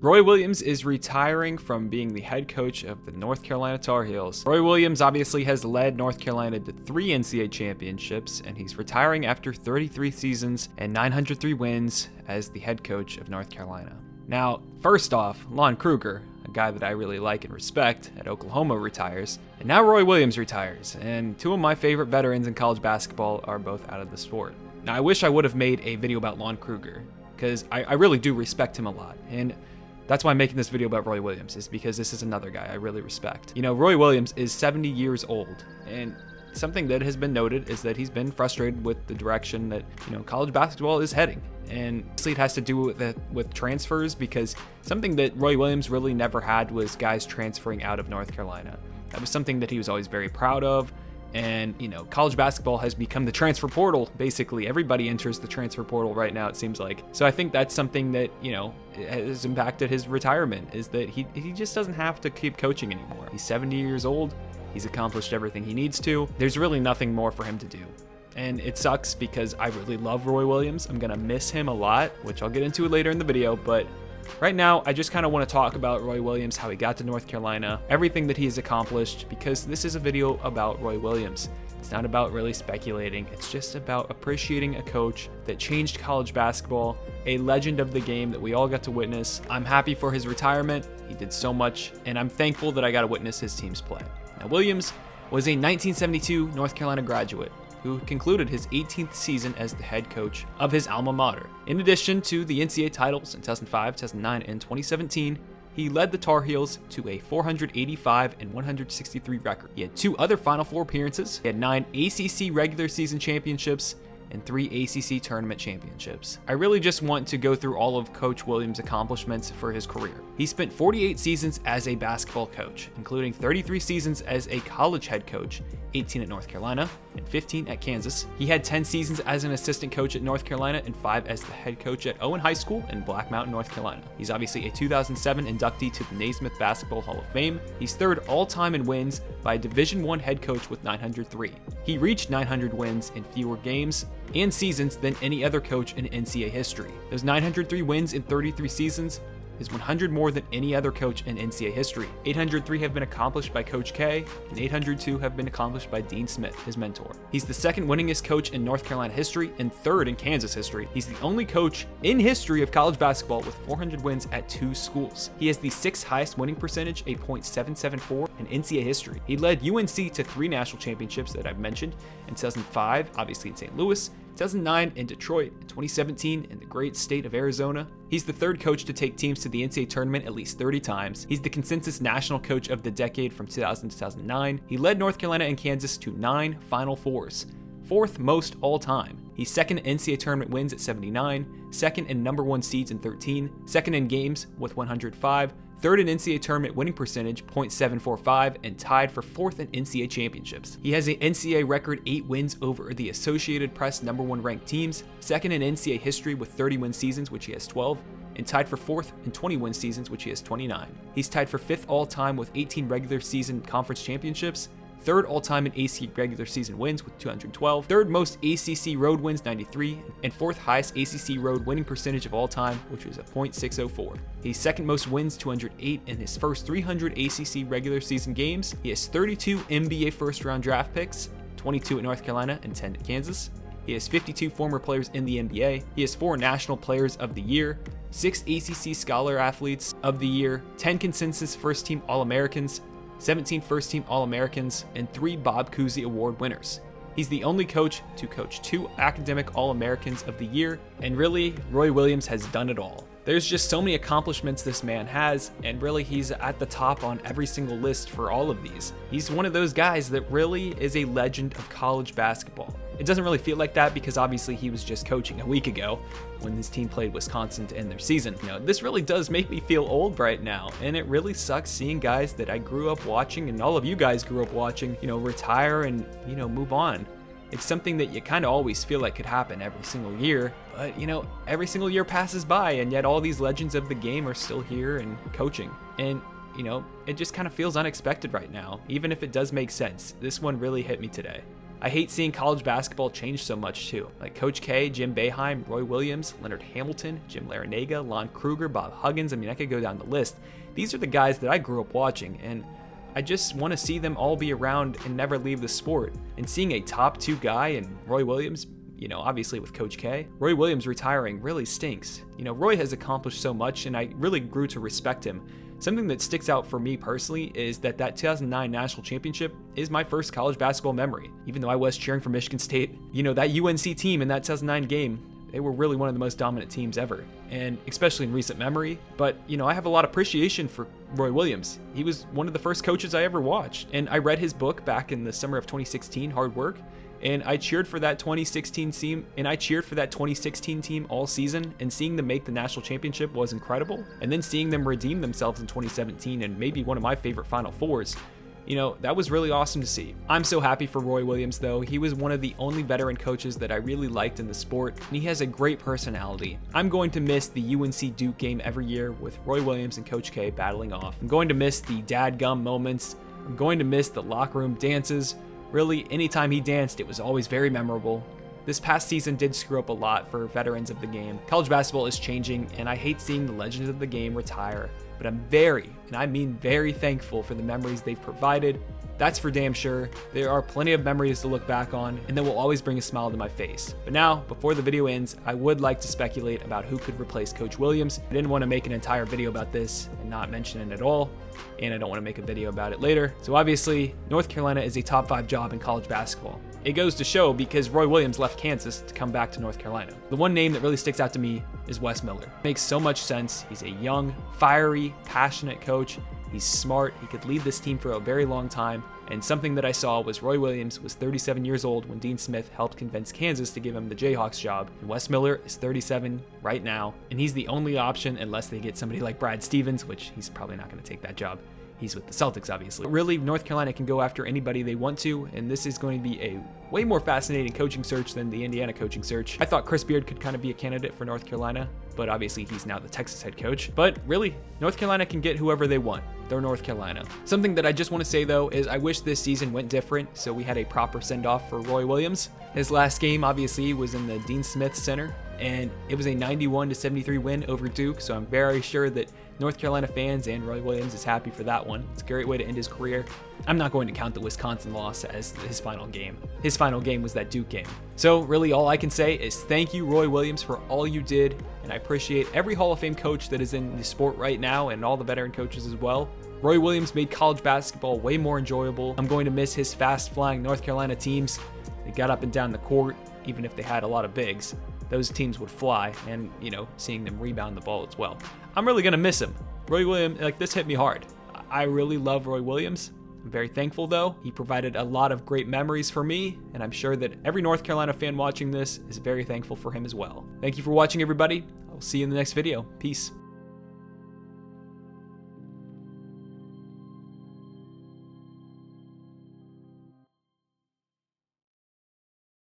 Roy Williams is retiring from being the head coach of the North Carolina Tar Heels. Roy Williams obviously has led North Carolina to 3 NCAA championships, and he's retiring after 33 seasons and 903 wins as the head coach of North Carolina. Now, first off, Lon Kruger, a guy that I really like and respect at Oklahoma, retires, and now Roy Williams retires, and 2 of my favorite veterans in college basketball are both out of the sport. Now, I wish I would have made a video about Lon Kruger, because I really do respect him a lot, and that's why I'm making this video about Roy Williams, is because this is another guy I really respect. You know, Roy Williams is 70 years old, and something that has been noted is that he's been frustrated with the direction that, college basketball is heading. And obviously it has to do with transfers, because something that Roy Williams really never had was guys transferring out of North Carolina. That was something that he was always very proud of. And, college basketball has become the transfer portal, basically. Everybody enters the transfer portal right now, it seems like. So I think that's something that, has impacted his retirement, is that he just doesn't have to keep coaching anymore. He's 70 years old. He's accomplished everything he needs to. There's really nothing more for him to do. And it sucks because I really love Roy Williams. I'm going to miss him a lot, which I'll get into later in the video, but right now, I just kind of want to talk about Roy Williams, how he got to North Carolina, everything that he has accomplished, because this is a video about Roy Williams. It's not about really speculating. It's just about appreciating a coach that changed college basketball, a legend of the game that we all got to witness. I'm happy for his retirement. He did so much, and I'm thankful that I got to witness his teams play. Now, Williams was a 1972 North Carolina graduate who concluded his 18th season as the head coach of his alma mater. In addition to the NCAA titles in 2005, 2009, and 2017, he led the Tar Heels to a 485 and 163 record. He had 2 other Final Four appearances. He had 9 ACC regular season championships and 3 ACC tournament championships. I really just want to go through all of Coach Williams' accomplishments for his career. He spent 48 seasons as a basketball coach, including 33 seasons as a college head coach, 18 at North Carolina, and 15 at Kansas. He had 10 seasons as an assistant coach at North Carolina and 5 as the head coach at Owen High School in Black Mountain, North Carolina. He's obviously a 2007 inductee to the Naismith Basketball Hall of Fame. He's 3rd all-time in wins by a Division I head coach with 903. He reached 900 wins in fewer games and seasons than any other coach in NCAA history. Those 903 wins in 33 seasons is 100 more than any other coach in NCAA history. 803 have been accomplished by Coach K, and 802 have been accomplished by Dean Smith, his mentor. He's the 2nd winningest coach in North Carolina history and 3rd in Kansas history. He's the only coach in history of college basketball with 400 wins at 2 schools. He has the 6th highest winning percentage, a .774 in NCAA history. He led UNC to 3 national championships that I've mentioned in 2005, obviously in St. Louis, 2009 in Detroit, and 2017 in the great state of Arizona. He's the 3rd coach to take teams to the NCAA tournament at least 30 times. He's the consensus national coach of the decade from 2000 to 2009. He led North Carolina and Kansas to 9 Final Fours, 4th most all time. He's 2nd in NCAA tournament wins at 79, 2nd in number 1 seeds in 13, 2nd in games with 105, 3rd in NCAA tournament winning percentage, .745, and tied for 4th in NCAA championships. He has an NCAA record 8 wins over the Associated Press number 1 ranked teams, 2nd in NCAA history with 30 win seasons, which he has 12, and tied for 4th in 20 win seasons, which he has 29. He's tied for 5th all time with 18 regular season conference championships, 3rd all-time in ACC regular season wins with 212, 3rd most ACC road wins, 93, and 4th highest ACC road winning percentage of all time, which was a .604. He's 2nd most wins, 208, in his first 300 ACC regular season games. He has 32 NBA first-round draft picks, 22 at North Carolina and 10 at Kansas. He has 52 former players in the NBA. He has 4 National Players of the Year, 6 ACC Scholar Athletes of the Year, 10 consensus first-team All-Americans, 17 first-team All-Americans, and 3 Bob Cousy Award winners. He's the only coach to coach 2 academic All-Americans of the Year, and really, Roy Williams has done it all. There's just so many accomplishments this man has, and really he's at the top on every single list for all of these. He's one of those guys that really is a legend of college basketball. It doesn't really feel like that because obviously he was just coaching a week ago when his team played Wisconsin to end their season. This really does make me feel old right now, and it really sucks seeing guys that I grew up watching and all of you guys grew up watching, retire and, move on. It's something that you kind of always feel like could happen every single year, but every single year passes by and yet all these legends of the game are still here and coaching. And it just kind of feels unexpected right now, even if it does make sense. This one really hit me today. I hate seeing college basketball change so much too. Like Coach K, Jim Boeheim, Roy Williams, Leonard Hamilton, Jim Larinaga, Lon Kruger, Bob Huggins. I mean, I could go down the list. These are the guys that I grew up watching, and I just want to see them all be around and never leave the sport. And seeing a top 2 guy in Roy Williams, obviously with Coach K, Roy Williams retiring really stinks. Roy has accomplished so much, and I really grew to respect him. Something that sticks out for me personally is that 2009 national championship is my first college basketball memory. Even though I was cheering for Michigan State, that UNC team in that 2009 game, they were really one of the most dominant teams ever, and especially in recent memory. But, I have a lot of appreciation for Roy Williams. He was one of the first coaches I ever watched, and I read his book back in the summer of 2016, Hard Work, and I cheered for that 2016 team all season, and seeing them make the national championship was incredible. And then seeing them redeem themselves in 2017 and maybe one of my favorite Final Fours, that was really awesome to see. I'm so happy for Roy Williams though. He was one of the only veteran coaches that I really liked in the sport, and he has a great personality. I'm going to miss the UNC Duke game every year with Roy Williams and Coach K battling off. I'm going to miss the dadgum moments. I'm going to miss the locker room dances. Really, anytime he danced, it was always very memorable. This past season did screw up a lot for veterans of the game. College basketball is changing, and I hate seeing the legends of the game retire, but I'm very, and I mean very thankful for the memories they've provided. That's for damn sure. There are plenty of memories to look back on, and that will always bring a smile to my face. But now, before the video ends, I would like to speculate about who could replace Coach Williams. I didn't want to make an entire video about this and not mention it at all, and I don't want to make a video about it later. So obviously, North Carolina is a top 5 job in college basketball. It goes to show because Roy Williams left Kansas to come back to North Carolina. The one name that really sticks out to me is Wes Miller. Makes so much sense. He's a young, fiery, passionate coach. He's smart. He could lead this team for a very long time. And something that I saw was Roy Williams was 37 years old when Dean Smith helped convince Kansas to give him the Jayhawks job. And Wes Miller is 37 right now, and he's the only option unless they get somebody like Brad Stevens, which he's probably not going to take that job. He's with the Celtics, obviously. But really, North Carolina can go after anybody they want to, and this is going to be a way more fascinating coaching search than the Indiana coaching search. I thought Chris Beard could kind of be a candidate for North Carolina, but obviously he's now the Texas head coach. But really, North Carolina can get whoever they want. They're North Carolina. Something that I just want to say though is I wish this season went different, so we had a proper send-off for Roy Williams. His last game obviously was in the Dean Smith Center, and it was a 91-73 win over Duke, so I'm very sure that North Carolina fans and Roy Williams is happy for that one. It's a great way to end his career. I'm not going to count the Wisconsin loss as his final game. His final game was that Duke game. So really all I can say is thank you, Roy Williams, for all you did, and I appreciate every Hall of Fame coach that is in the sport right now and all the veteran coaches as well. Roy Williams made college basketball way more enjoyable. I'm going to miss his fast-flying North Carolina teams. They got up and down the court, even if they had a lot of bigs. Those teams would fly, and, seeing them rebound the ball as well. I'm really going to miss him. Roy Williams, this hit me hard. I really love Roy Williams. I'm very thankful, though. He provided a lot of great memories for me, and I'm sure that every North Carolina fan watching this is very thankful for him as well. Thank you for watching, everybody. I'll see you in the next video. Peace.